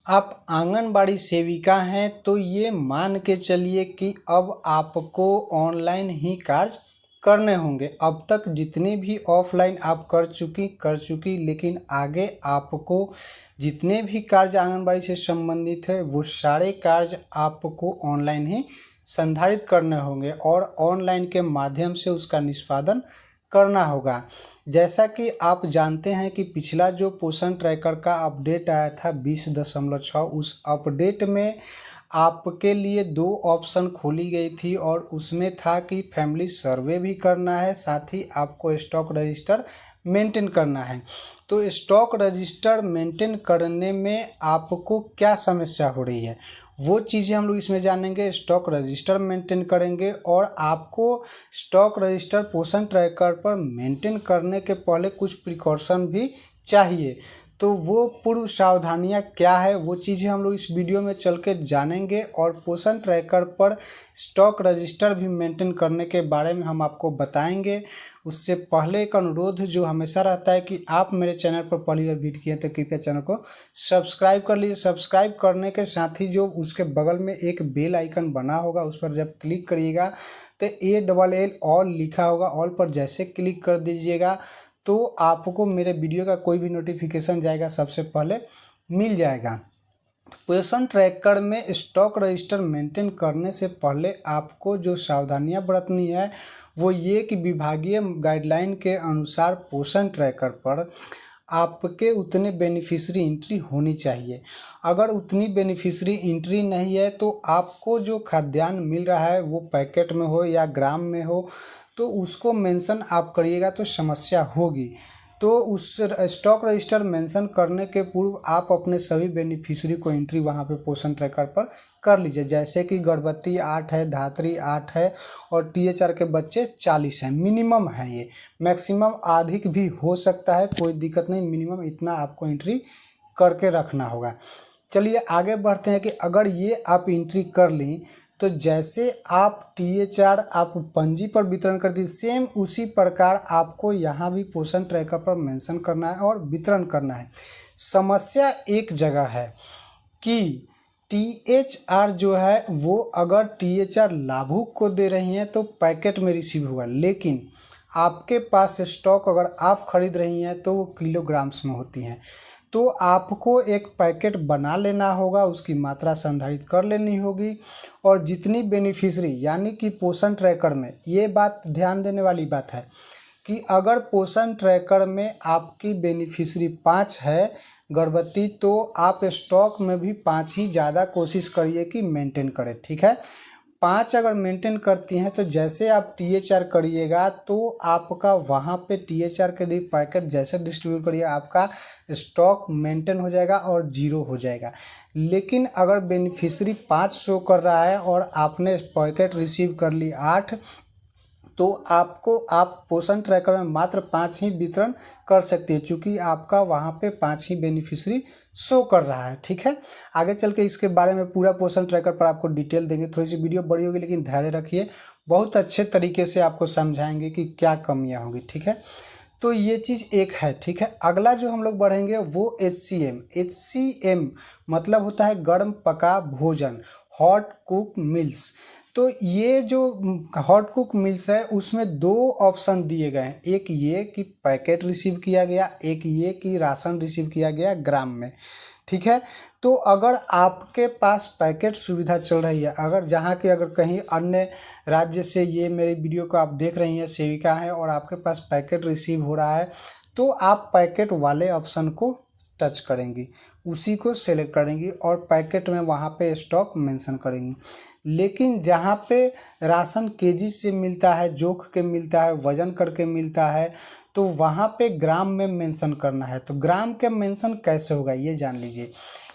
आप आंगनबाड़ी सेविका हैं तो ये मान के चलिए कि अब आपको ऑनलाइन ही कार्य करने होंगे। अब तक जितने भी ऑफलाइन आप कर चुकी लेकिन आगे आपको जितने भी कार्य आंगनबाड़ी से संबंधित है वो सारे कार्य आपको ऑनलाइन ही संधारित करने होंगे और ऑनलाइन के माध्यम से उसका निष्पादन करना होगा। जैसा कि आप जानते हैं कि पिछला जो पोषण ट्रैकर का अपडेट आया था 20.6, उस अपडेट में आपके लिए 2 ऑप्शन खोली गई थी और उसमें था कि फैमिली सर्वे भी करना है, साथ ही आपको स्टॉक रजिस्टर मेंटेन करना है। तो स्टॉक रजिस्टर मेंटेन करने में आपको क्या समस्या हो रही है वो चीज़ें हम लोग इसमें जानेंगे। स्टॉक रजिस्टर मेंटेन करेंगे और आपको स्टॉक रजिस्टर पोषण ट्रैकर पर मेंटेन करने के पहले कुछ प्रिकॉशन भी चाहिए, तो वो पूर्व सावधानियां क्या है वो चीज़ें हम लोग इस वीडियो में चल के जानेंगे। और पोषण ट्रैकर पर स्टॉक रजिस्टर भी मेंटेन करने के बारे में हम आपको बताएंगे। उससे पहले एक अनुरोध जो हमेशा रहता है कि आप मेरे चैनल पर पहली बार विजिट किए तो कृपया चैनल को सब्सक्राइब कर लीजिए। सब्सक्राइब करने के साथ ही जो उसके बगल में एक बेल आइकन बना होगा उस पर जब क्लिक करिएगा तो ALL ऑल लिखा होगा, ऑल पर जैसे क्लिक कर दीजिएगा तो आपको मेरे वीडियो का कोई भी नोटिफिकेशन जाएगा सबसे पहले मिल जाएगा। पोषण ट्रैकर में स्टॉक रजिस्टर मेंटेन करने से पहले आपको जो सावधानियां बरतनी है वो ये कि विभागीय गाइडलाइन के अनुसार पोषण ट्रैकर पर आपके उतने बेनिफिशियरी एंट्री होनी चाहिए। अगर उतनी बेनिफिशियरी एंट्री नहीं है तो आपको जो खाद्यान्न मिल रहा है वो पैकेट में हो या ग्राम में हो तो उसको मेंशन आप करिएगा तो समस्या होगी। तो उस स्टॉक रजिस्टर मेंशन करने के पूर्व आप अपने सभी बेनिफिशियरी को एंट्री वहाँ पे पोषण ट्रैकर पर कर लीजिए। जैसे कि गर्भवती 8 है, धात्री 8 है और THR के बच्चे 40 हैं। मिनिमम है, ये मैक्सिमम अधिक भी हो सकता है, कोई दिक्कत नहीं, मिनिमम इतना आपको एंट्री करके रखना होगा। चलिए आगे बढ़ते हैं कि अगर ये आप एंट्री कर ली तो जैसे आप THR आप पंजी पर वितरण कर दी सेम उसी प्रकार आपको यहाँ भी पोषण ट्रैकर पर मेंशन करना है और वितरण करना है। समस्या एक जगह है कि THR जो है वो अगर THR लाभुक को दे रही हैं तो पैकेट में रिसीव होगा, लेकिन आपके पास स्टॉक अगर आप खरीद रही हैं तो वो किलोग्राम्स में होती हैं। तो आपको एक पैकेट बना लेना होगा, उसकी मात्रा संधारित कर लेनी होगी और जितनी बेनिफिशियरी यानी कि पोषण ट्रैकर में ये बात ध्यान देने वाली बात है कि अगर पोषण ट्रैकर में आपकी बेनिफिशियरी 5 है गर्भवती तो आप स्टॉक में भी 5 ही ज़्यादा कोशिश करिए कि मेंटेन करें, ठीक है। 5 अगर मेंटेन करती हैं तो जैसे आप THR करिएगा तो आपका वहाँ पे THR के लिए पैकेट जैसे डिस्ट्रीब्यूट करिएगा आपका स्टॉक मेंटेन हो जाएगा और 0 हो जाएगा। लेकिन अगर बेनिफिशियरी 5 शो कर रहा है और आपने पैकेट रिसीव कर ली 8 तो आप पोषण ट्रैकर में मात्र 5 ही वितरण कर सकती है, चूँकि आपका वहाँ पे 5 ही बेनिफिशियरी शो कर रहा है, ठीक है। आगे चल के इसके बारे में पूरा पोषण ट्रैकर पर आपको डिटेल देंगे। थोड़ी सी वीडियो बड़ी होगी लेकिन धैर्य रखिए, बहुत अच्छे तरीके से आपको समझाएंगे कि क्या कमियाँ होगी, ठीक है। तो ये चीज़ एक है, ठीक है। अगला जो हम लोग बढ़ेंगे वो HCM मतलब होता है गर्म पका भोजन, हॉट कुक मिल्स। तो ये जो हॉट कुक मिल्स है उसमें 2 ऑप्शन दिए गए हैं, एक ये कि पैकेट रिसीव किया गया, एक ये कि राशन रिसीव किया गया ग्राम में, ठीक है। तो अगर आपके पास पैकेट सुविधा चल रही है, अगर जहाँ के अगर कहीं अन्य राज्य से ये मेरे वीडियो को आप देख रही हैं सेविका हैं और आपके पास पैकेट रिसीव हो रहा है तो आप पैकेट वाले ऑप्शन को टच करेंगी, उसी को सेलेक्ट करेंगी और पैकेट में वहाँ पे स्टॉक मेंशन करेंगी। लेकिन जहाँ पे राशन केजी से मिलता है, जोख के मिलता है, वजन करके मिलता है तो वहाँ पे ग्राम में मेंशन करना है। तो ग्राम का मेंशन कैसे होगा ये जान लीजिए।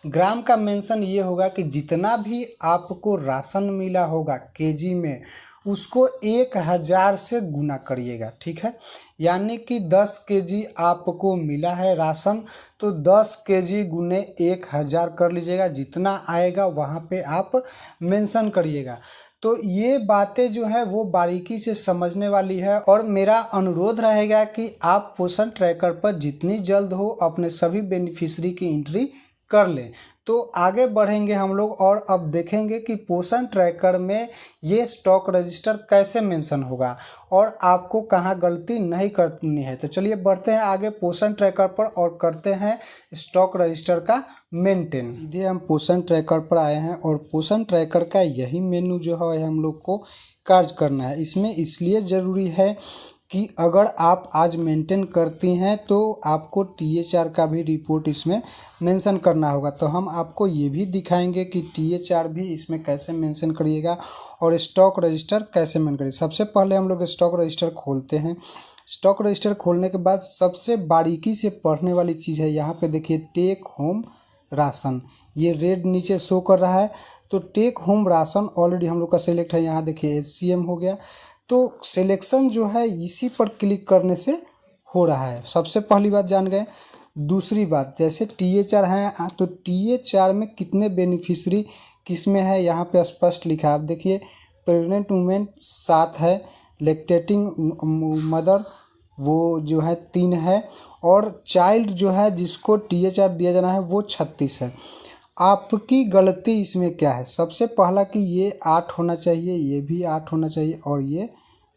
ग्राम का मेंशन ये होगा कि जितना भी आपको राशन मिला होगा केजी में उसको 1000 से गुना करिएगा, ठीक है। यानी कि 10 केजी आपको मिला है राशन तो 10 केजी गुने 1000 कर लीजिएगा, जितना आएगा वहाँ पे आप मेंशन करिएगा। तो ये बातें जो है वो बारीकी से समझने वाली है और मेरा अनुरोध रहेगा कि आप पोषण ट्रैकर पर जितनी जल्द हो अपने सभी बेनिफिशियरी की एंट्री कर लें। तो आगे बढ़ेंगे हम लोग और अब देखेंगे कि पोषण ट्रैकर में ये स्टॉक रजिस्टर कैसे मेंशन होगा और आपको कहाँ गलती नहीं करनी है। तो चलिए बढ़ते हैं आगे पोषण ट्रैकर पर और करते हैं स्टॉक रजिस्टर का मेंटेन। सीधे हम पोषण ट्रैकर पर आए हैं और पोषण ट्रैकर का यही मेनू जो है हम लोग को कार्य करना है। इसमें इसलिए ज़रूरी है कि अगर आप आज मेंटेन करती हैं तो आपको THR का भी रिपोर्ट इसमें मेंशन करना होगा। तो हम आपको ये भी दिखाएंगे कि THR भी इसमें कैसे मेंशन करिएगा और स्टॉक रजिस्टर कैसे मेंशन करिए। सबसे पहले हम लोग स्टॉक रजिस्टर खोलते हैं। स्टॉक रजिस्टर खोलने के बाद सबसे बारीकी से पढ़ने वाली चीज़ है, यहाँ पे देखिए टेक होम राशन, ये रेड नीचे शो कर रहा है। तो टेक होम राशन ऑलरेडी हम लोग का सिलेक्ट है। यहाँ देखिए HCM हो गया। तो सिलेक्शन जो है इसी पर क्लिक करने से हो रहा है। सबसे पहली बात जान गए। दूसरी बात, जैसे THR है तो THR में कितने बेनिफिशरी किस में है यहाँ पे स्पष्ट लिखा है। आप देखिए प्रेग्नेंट वुमेन 7 है, लैक्टेटिंग मदर वो जो है 3 है और चाइल्ड जो है जिसको THR दिया जाना है वो 36 है। आपकी गलती इसमें क्या है? सबसे पहला कि ये 8 होना चाहिए, ये भी 8 होना चाहिए और ये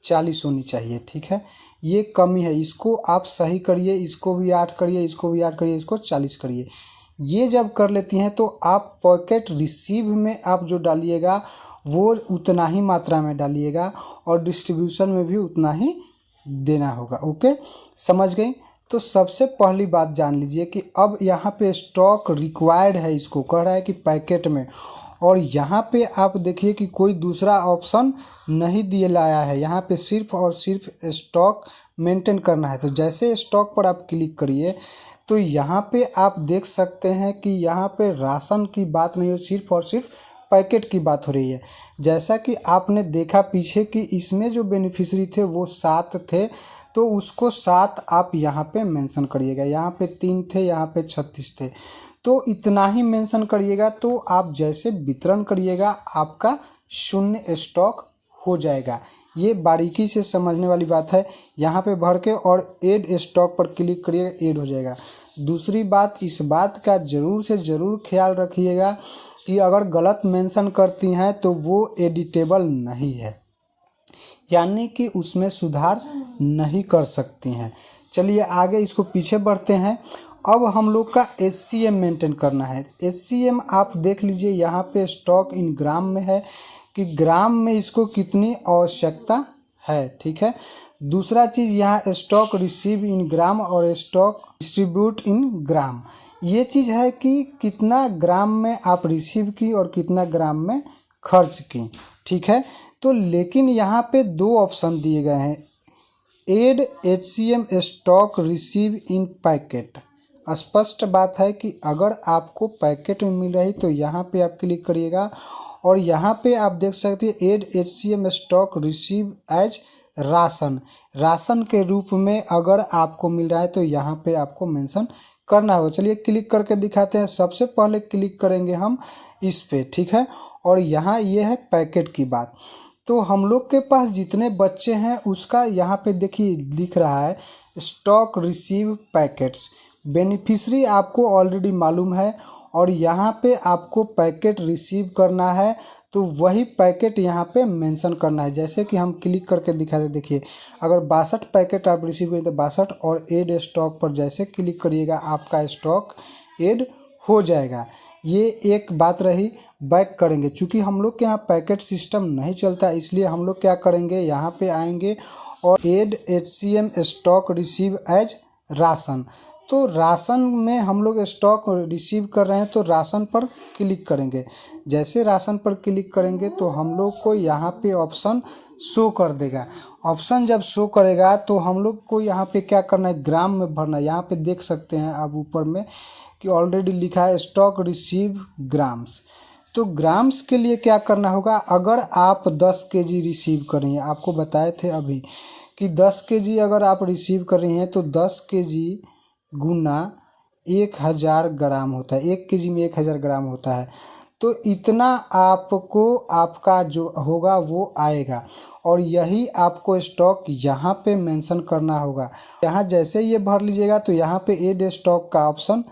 40 होनी चाहिए। ठीक है, ये कमी है, इसको आप सही करिए, इसको भी 8 करिए, इसको भी 8 करिए, इसको 40 करिए। ये जब कर लेती हैं तो आप पॉकेट रिसीव में आप जो डालिएगा वो उतना ही मात्रा में डालिएगा और डिस्ट्रीब्यूशन में भी उतना ही देना होगा। ओके, समझ गई? तो सबसे पहली बात जान लीजिए कि अब यहाँ पे स्टॉक रिक्वायर्ड है, इसको कह रहा है कि पैकेट में, और यहाँ पे आप देखिए कि कोई दूसरा ऑप्शन नहीं दिए लाया है। यहाँ पे सिर्फ और सिर्फ स्टॉक मेंटेन करना है। तो जैसे स्टॉक पर आप क्लिक करिए तो यहाँ पे आप देख सकते हैं कि यहाँ पे राशन की बात नहीं हो, सिर्फ और सिर्फ पैकेट की बात हो रही है। जैसा कि आपने देखा पीछे कि इसमें जो बेनिफिशरी थे वो 7 थे, तो उसको 7 आप यहाँ पे मेंशन करिएगा। यहाँ पे 3 थे, यहाँ पे 36 थे, तो इतना ही मेंशन करिएगा। तो आप जैसे वितरण करिएगा आपका शून्य स्टॉक हो जाएगा। ये बारीकी से समझने वाली बात है। यहाँ पे भर के और ऐड स्टॉक पर क्लिक करिएगा, ऐड हो जाएगा। दूसरी बात, इस बात का ज़रूर से ज़रूर ख्याल रखिएगा कि अगर गलत मेंशन करती हैं तो वो एडिटेबल नहीं है, यानी कि उसमें सुधार नहीं कर सकती हैं। चलिए आगे इसको पीछे बढ़ते हैं। अब हम लोग का HCM मेंटेन करना है। HCM आप देख लीजिए यहाँ पे स्टॉक इन ग्राम में है कि ग्राम में इसको कितनी आवश्यकता है। ठीक है, दूसरा चीज़ यहाँ स्टॉक रिसीव इन ग्राम और स्टॉक डिस्ट्रीब्यूट इन ग्राम, ये चीज़ है कि कितना ग्राम में आप रिसीव की और कितना ग्राम में खर्च की। ठीक है, तो लेकिन यहाँ पे 2 ऑप्शन दिए गए हैं, add HCM stock receive in packet. स्पष्ट बात है कि अगर आपको पैकेट में मिल रही तो यहाँ पे आप क्लिक करिएगा और यहाँ पे आप देख सकते हैं add HCM stock receive as ration, ration के रूप में अगर आपको मिल रहा है तो यहाँ पे आपको मेंशन करना होगा। चलिए क्लिक करके दिखाते हैं। सबसे पहले क्लिक करेंगे हम इस पे। ठीक है, और यहाँ ये है पैकेट की बात। तो हम लोग के पास जितने बच्चे हैं उसका यहाँ पे देखिए लिख रहा है स्टॉक रिसीव पैकेट्स। बेनिफिशरी आपको ऑलरेडी मालूम है और यहाँ पे आपको पैकेट रिसीव करना है तो वही पैकेट यहाँ पे मेंशन करना है। जैसे कि हम क्लिक करके दिखाते, देखिए अगर 62 पैकेट आप रिसीव करें तो 62 और एड स्टॉक पर जैसे क्लिक करिएगा आपका स्टॉक ऐड हो जाएगा। ये एक बात रही। बैक करेंगे, चूँकि हम लोग के यहाँ पैकेट सिस्टम नहीं चलता इसलिए हम लोग क्या करेंगे, यहाँ पे आएंगे और add HCM stock receive as ration. तो राशन में हम लोग स्टॉक रिसीव कर रहे हैं तो राशन पर क्लिक करेंगे। जैसे राशन पर क्लिक करेंगे तो हम लोग को यहाँ पे ऑप्शन शो कर देगा। ऑप्शन जब शो करेगा तो हम लोग को यहाँ पे क्या करना है, ग्राम में भरना है। यहाँ पे देख सकते हैं आप ऊपर में कि ऑलरेडी लिखा है स्टॉक रिसीव ग्राम्स। तो ग्राम्स के लिए क्या करना होगा, अगर आप 10 kg रिसीव कर रही हैं, आपको बताए थे अभी कि 10 kg अगर आप रिसीव कर रही हैं तो 10 kg गुना 1000 ग्राम होता है। 1 kg में 1000 ग्राम होता है। तो इतना आपको आपका जो होगा वो आएगा और यही आपको स्टॉक यहाँ पे मेंशन करना होगा। यहाँ जैसे ये भर लीजिएगा तो यहाँ पे एड स्टॉक का ऑप्शन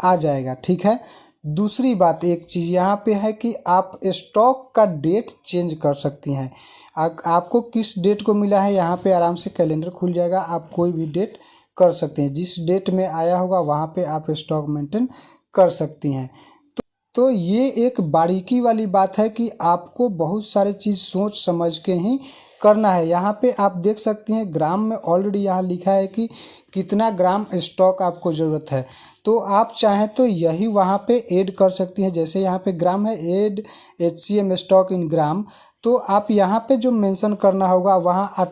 आ जाएगा। ठीक है, दूसरी बात एक चीज़ यहाँ पे है कि आप स्टॉक का डेट चेंज कर सकती हैं। आपको किस डेट को मिला है यहाँ पे आराम से कैलेंडर खुल जाएगा, आप कोई भी डेट कर सकते हैं, जिस डेट में आया होगा वहाँ पे आप स्टॉक मेंटेन कर सकती हैं। तो ये एक बारीकी वाली बात है कि आपको बहुत सारी चीज़ सोच समझ के ही करना है। यहाँ पे आप देख सकती हैं ग्राम में ऑलरेडी यहाँ लिखा है कि कितना ग्राम स्टॉक आपको ज़रूरत है, तो आप चाहें तो यही वहाँ पे ऐड कर सकती हैं। जैसे यहाँ पे ग्राम है, ऐड HCM स्टॉक इन ग्राम, तो आप यहाँ पे जो मेंशन करना होगा वहाँ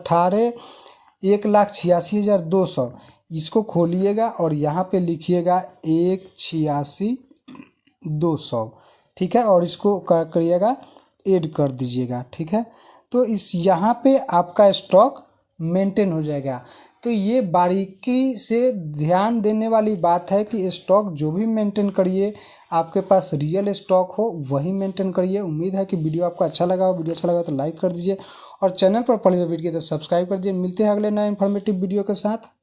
1,86,200 इसको खोलिएगा और यहाँ पे लिखिएगा 1,86,200, ठीक है, और इसको करिएगा ऐड कर दीजिएगा, ठीक है। तो इस यहाँ पे आपका स्टॉक मेंटेन हो जाएगा। तो ये बारीकी से ध्यान देने वाली बात है कि स्टॉक जो भी मेंटेन करिए आपके पास रियल स्टॉक हो वही मेंटेन करिए। उम्मीद है कि वीडियो आपको अच्छा लगा हो। वीडियो अच्छा लगा तो लाइक कर दीजिए और चैनल पर पहली बार विजिट किए तो सब्सक्राइब कर दीजिए। मिलते हैं अगले नए इन्फॉर्मेटिव वीडियो के साथ।